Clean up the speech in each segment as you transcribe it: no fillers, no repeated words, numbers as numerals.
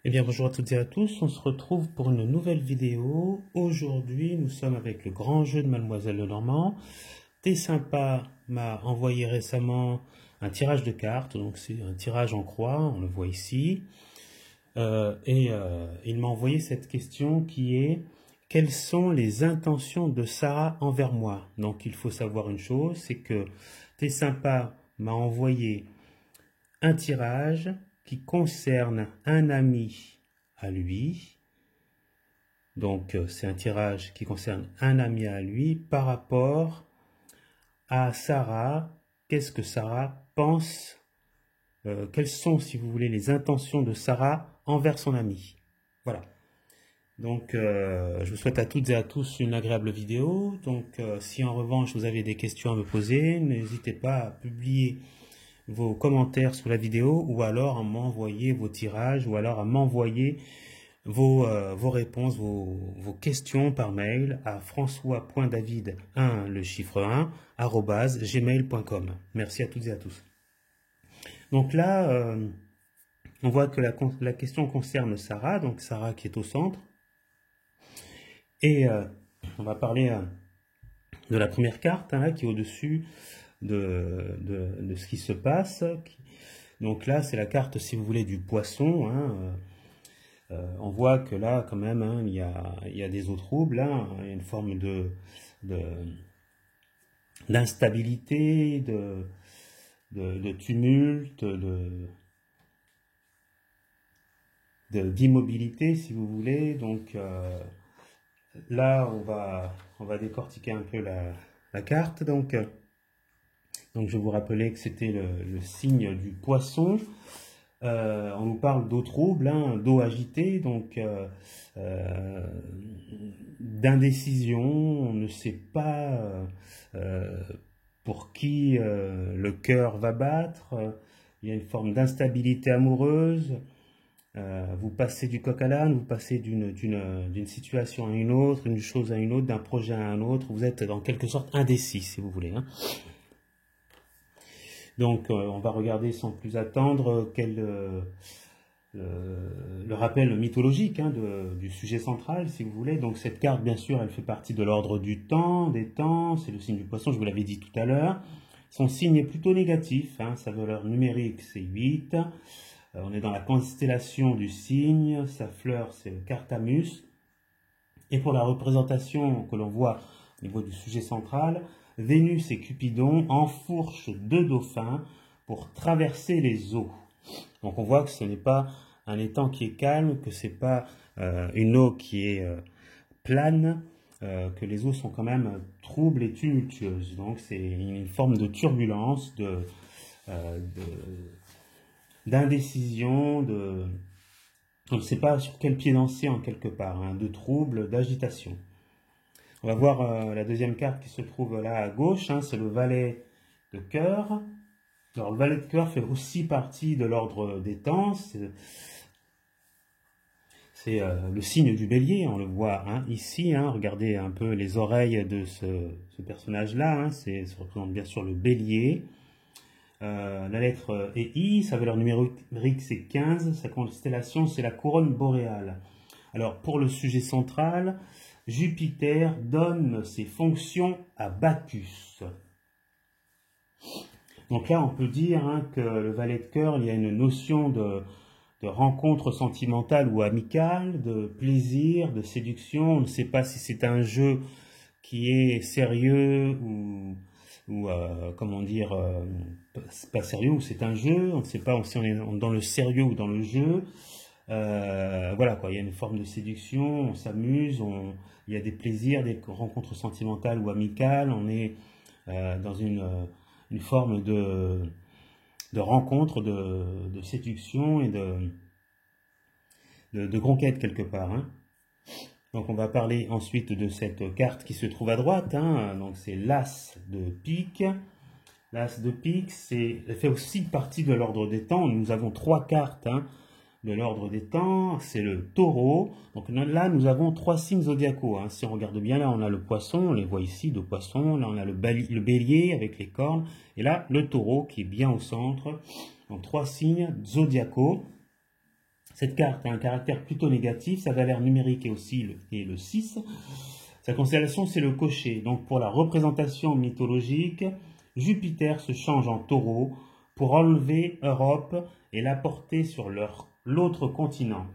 Eh bien, bonjour à toutes et à tous, on se retrouve pour une nouvelle vidéo. Aujourd'hui, nous sommes avec le grand jeu de Mademoiselle Lenormand. T'es sympa m'a envoyé récemment un tirage de cartes, donc c'est un tirage en croix, on le voit ici. Il m'a envoyé cette question qui est: quelles sont les intentions de Sarah envers moi? Donc il faut savoir une chose, c'est que T'es sympa m'a envoyé un tirage qui concerne un ami à lui. Donc c'est un tirage qui concerne un ami à lui par rapport à Sarah. Qu'est-ce que Sarah pense, quelles sont, si vous voulez, les intentions de Sarah envers son ami. Voilà. Donc je vous souhaite à toutes et à tous une agréable vidéo. Donc si en revanche vous avez des questions à me poser, n'hésitez pas à publier vos commentaires sous la vidéo, ou alors à m'envoyer vos tirages, ou alors à m'envoyer vos réponses, vos questions par mail à françois.david1, le chiffre 1, @gmail.com. Merci à toutes et à tous. Donc là, on voit que la question concerne Sarah, donc Sarah qui est au centre. Et on va parler de la première carte, hein, là, qui est au-dessus de ce qui se passe. Donc là, c'est la carte, si vous voulez, du poisson. Hein. On voit que là, quand même, hein, il y a des eaux troubles. Hein. Il y a une forme d'instabilité, de tumulte, d'immobilité, si vous voulez. Donc là, on va décortiquer un peu la carte. Donc je vais vous rappeler que c'était le signe du poisson. On nous parle d'eau trouble, hein, d'eau agitée, donc d'indécision. On ne sait pas pour qui le cœur va battre. Il y a une forme d'instabilité amoureuse. Vous passez du coq à l'âne, vous passez d'une situation à une autre, d'une chose à une autre, d'un projet à un autre. Vous êtes en quelque sorte indécis, si vous voulez. Hein. Donc on va regarder sans plus attendre le rappel mythologique, hein, du sujet central, si vous voulez. Donc cette carte, bien sûr, elle fait partie de l'ordre du temps, des temps, c'est le signe du poisson, je vous l'avais dit tout à l'heure. Son signe est plutôt négatif, hein, sa valeur numérique c'est 8. On est dans la constellation du cygne, sa fleur c'est le Cartamus. Et pour la représentation que l'on voit au niveau du sujet central, Vénus et Cupidon enfourchent deux dauphins pour traverser les eaux. Donc on voit que ce n'est pas un étang qui est calme, que ce n'est pas une eau qui est plane, que les eaux sont quand même troubles et tumultueuses. Donc c'est une forme de turbulence, d'indécision, on ne sait pas sur quel pied danser en quelque part, hein, de trouble, d'agitation. On va voir la deuxième carte qui se trouve là à gauche, hein, c'est le valet de cœur. Alors le valet de cœur fait aussi partie de l'ordre des temps, c'est le signe du bélier, on le voit hein, ici, hein, regardez un peu les oreilles de ce personnage-là, hein, ça représente bien sûr le bélier. La lettre est I, sa valeur numérique c'est 15, sa constellation c'est la couronne boréale. Alors pour le sujet central, Jupiter donne ses fonctions à Bacchus. Donc là on peut dire hein, que le valet de cœur, il y a une notion de rencontre sentimentale ou amicale, de plaisir, de séduction. On ne sait pas si c'est un jeu qui est sérieux ou comment dire, pas sérieux, ou c'est un jeu, on ne sait pas si on est dans le sérieux ou dans le jeu. Voilà quoi, il y a une forme de séduction, on s'amuse, il y a des plaisirs, des rencontres sentimentales ou amicales, on est dans une forme de rencontre, de séduction et de conquête quelque part. Hein. Donc on va parler ensuite de cette carte qui se trouve à droite, hein. Donc c'est l'As de pique. L'As de pique, elle fait aussi partie de l'ordre des temps. Nous avons trois cartes hein, de l'ordre des temps, c'est le taureau. Donc là nous avons trois signes zodiacaux. Hein. Si on regarde bien, là on a le poisson, on les voit ici, deux poissons. Là on a le bélier avec les cornes. Et là le taureau qui est bien au centre. Donc trois signes zodiacaux. Cette carte a un caractère plutôt négatif, sa valeur numérique est aussi le 6. Sa constellation, c'est le cocher. Donc pour la représentation mythologique, Jupiter se change en taureau pour enlever Europe et la porter sur l'autre continent.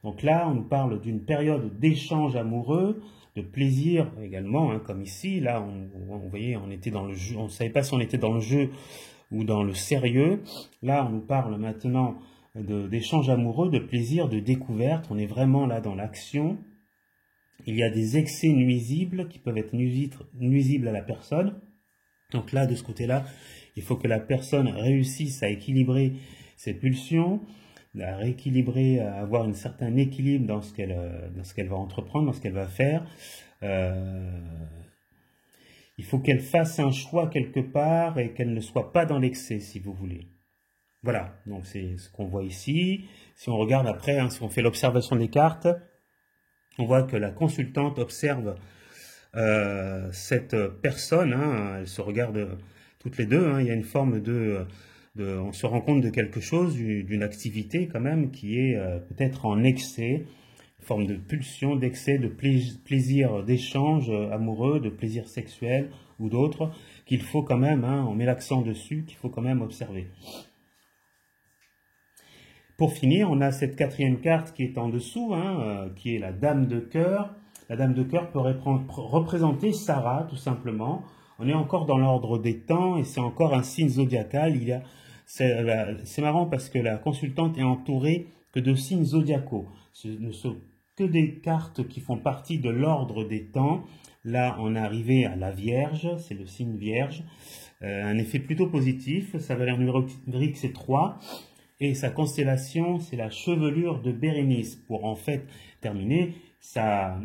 Donc là, on nous parle d'une période d'échange amoureux, de plaisir également, hein, comme ici. Là, vous voyez, on était dans le jeu, on ne savait pas si on était dans le jeu ou dans le sérieux. Là, on nous parle maintenant d'échange amoureux, de plaisir, de découverte. On est vraiment là dans l'action. Il y a des excès nuisibles qui peuvent être nuisibles à la personne. Donc là, de ce côté-là, il faut que la personne réussisse à équilibrer ses pulsions, à rééquilibrer, à avoir un certain équilibre dans ce qu'elle va entreprendre, dans ce qu'elle va faire. Il faut qu'elle fasse un choix quelque part et qu'elle ne soit pas dans l'excès, si vous voulez. Voilà, donc c'est ce qu'on voit ici. Si on regarde après, hein, si on fait l'observation des cartes, on voit que la consultante observe cette personne, hein, elles se regardent toutes les deux, hein, il y a une forme on se rend compte de quelque chose, d'une activité quand même qui est peut-être en excès, une forme de pulsion, d'excès, de plaisir d'échange amoureux, de plaisir sexuel ou d'autres, qu'il faut quand même, hein, on met l'accent dessus, qu'il faut quand même observer. Pour finir, on a cette quatrième carte qui est en dessous, hein, qui est la Dame de cœur. La Dame de cœur peut représenter Sarah, tout simplement. On est encore dans l'ordre des temps et c'est encore un signe zodiacal. C'est marrant parce que la consultante est entourée que de signes zodiacaux. Ce ne sont que des cartes qui font partie de l'ordre des temps. Là, on est arrivé à la Vierge, c'est le signe Vierge. Un effet plutôt positif. Sa valeur numérique, c'est 3. Et sa constellation, c'est la chevelure de Bérénice. Pour en fait terminer, sa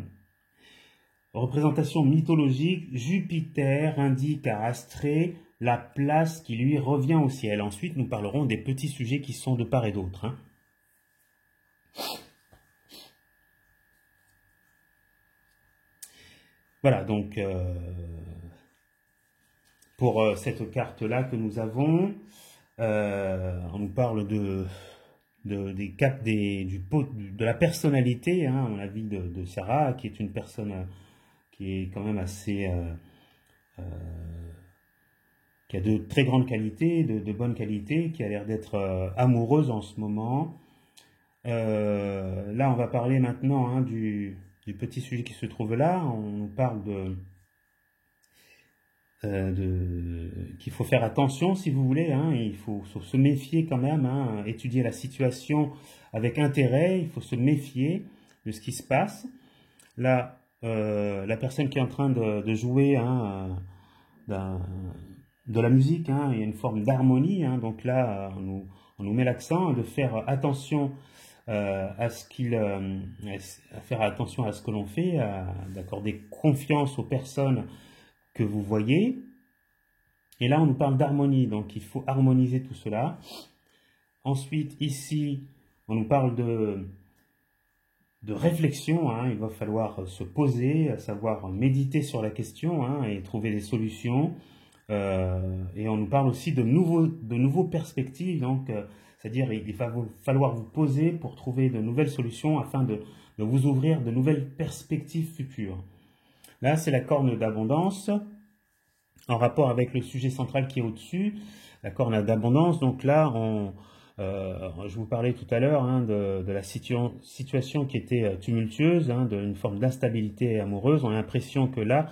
représentation mythologique, Jupiter indique à Astrée la place qui lui revient au ciel. Ensuite, nous parlerons des petits sujets qui sont de part et d'autre, hein. Voilà, donc pour cette carte-là que nous avons, on nous parle de la personnalité, hein, on a vu de Sarah, qui est une personne qui est quand même assez, qui a de très grandes qualités, de bonnes qualités, qui a l'air d'être amoureuse en ce moment. Là, on va parler maintenant, hein, du petit sujet qui se trouve là. On nous parle qu'il faut faire attention, si vous voulez, hein, il faut se méfier quand même, hein, étudier la situation avec intérêt, il faut se méfier de ce qui se passe. Là, la personne qui est en train de jouer, hein, de la musique, hein, il y a une forme d'harmonie, hein, donc là, on nous met l'accent de faire attention à faire attention à ce que l'on fait, d'accorder confiance aux personnes que vous voyez. Et là, on nous parle d'harmonie, donc il faut harmoniser tout cela. Ensuite, ici, on nous parle de réflexion, hein. Il va falloir se poser, à savoir méditer sur la question, hein, et trouver des solutions. Et on nous parle aussi de nouveaux perspectives, donc c'est-à-dire il va falloir vous poser pour trouver de nouvelles solutions afin de vous ouvrir de nouvelles perspectives futures. Là, c'est la corne d'abondance, en rapport avec le sujet central qui est au-dessus, la corne d'abondance. Donc là, je vous parlais tout à l'heure, hein, de la situation qui était tumultueuse, hein, d'une forme d'instabilité amoureuse. On a l'impression que là,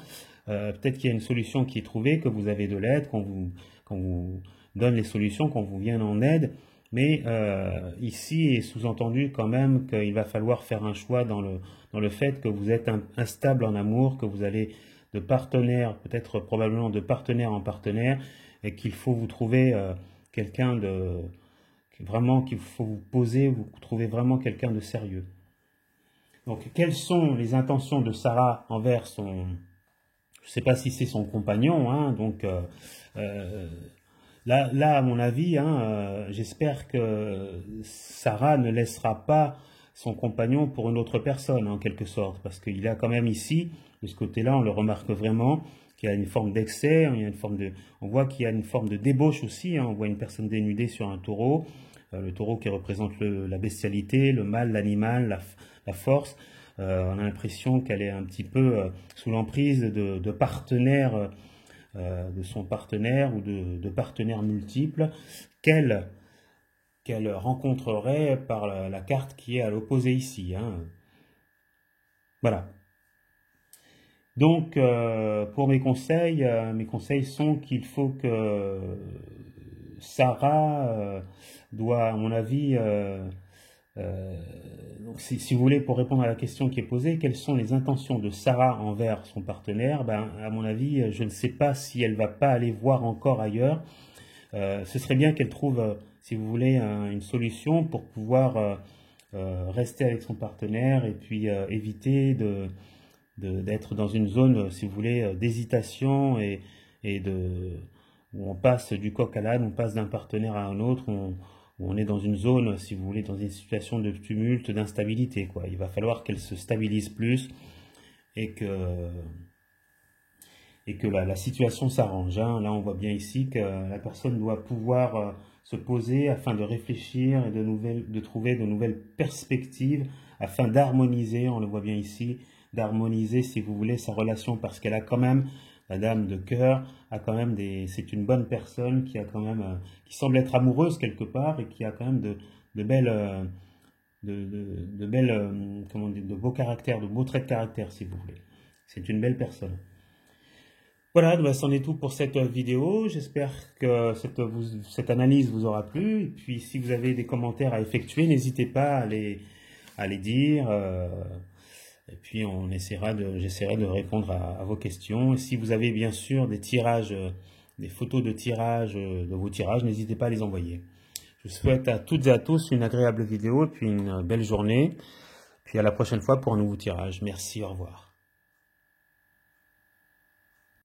peut-être qu'il y a une solution qui est trouvée, que vous avez de l'aide, qu'on vous donne les solutions, qu'on vous vienne en aide. Mais ici est sous-entendu quand même qu'il va falloir faire un choix dans le fait que vous êtes instable en amour, que vous allez de partenaire, peut-être probablement de partenaire en partenaire, et qu'il faut vous trouver quelqu'un vraiment, qu'il faut vous poser, vous trouvez vraiment quelqu'un de sérieux. Donc, quelles sont les intentions de Sarah envers je ne sais pas si c'est son compagnon, hein, donc là, à mon avis, hein, j'espère que Sarah ne laissera pas son compagnon pour une autre personne, en quelque sorte, parce qu'il a quand même ici, de ce côté-là, on le remarque vraiment, qu'il y a une forme d'excès, on voit qu'il y a une forme de débauche aussi, hein, on voit une personne dénudée sur un taureau, le taureau qui représente la bestialité, le mal, l'animal, la force. On a l'impression qu'elle est un petit peu sous l'emprise de partenaires, de son partenaire ou de partenaires multiples qu'elle rencontrerait par la carte qui est à l'opposé ici. Hein. Voilà. Donc, pour mes conseils sont qu'il faut que Sarah doit, à mon avis, donc si vous voulez, pour répondre à la question qui est posée, quelles sont les intentions de Sarah envers son partenaire, ben, à mon avis, je ne sais pas si elle va pas aller voir encore ailleurs. Ce serait bien qu'elle trouve, si vous voulez, une solution pour pouvoir rester avec son partenaire et puis éviter d'être dans une zone, si vous voulez, d'hésitation et où on passe du coq à l'âne, on passe d'un partenaire à un autre, où on est dans une zone, si vous voulez, dans une situation de tumulte, d'instabilité, quoi. Il va falloir qu'elle se stabilise plus et que la situation s'arrange. Hein. Là, on voit bien ici que la personne doit pouvoir se poser afin de réfléchir et de trouver de nouvelles perspectives, afin d'harmoniser, on le voit bien ici, d'harmoniser, si vous voulez, sa relation, parce qu'elle a quand même, la dame de cœur, a quand même c'est une bonne personne qui a quand même, qui semble être amoureuse quelque part et qui a quand même de belles, comment dire, de beaux caractères, de beaux traits de caractère, si vous voulez. C'est une belle personne. Voilà, bah, c'en est tout pour cette vidéo. J'espère que cette analyse vous aura plu. Et puis, si vous avez des commentaires à effectuer, n'hésitez pas à les dire. Et puis, j'essaierai de répondre à vos questions. Et si vous avez bien sûr des tirages, des photos de tirage de vos tirages, n'hésitez pas à les envoyer. Je vous souhaite à toutes et à tous une agréable vidéo et puis une belle journée. Puis à la prochaine fois pour un nouveau tirage. Merci, au revoir.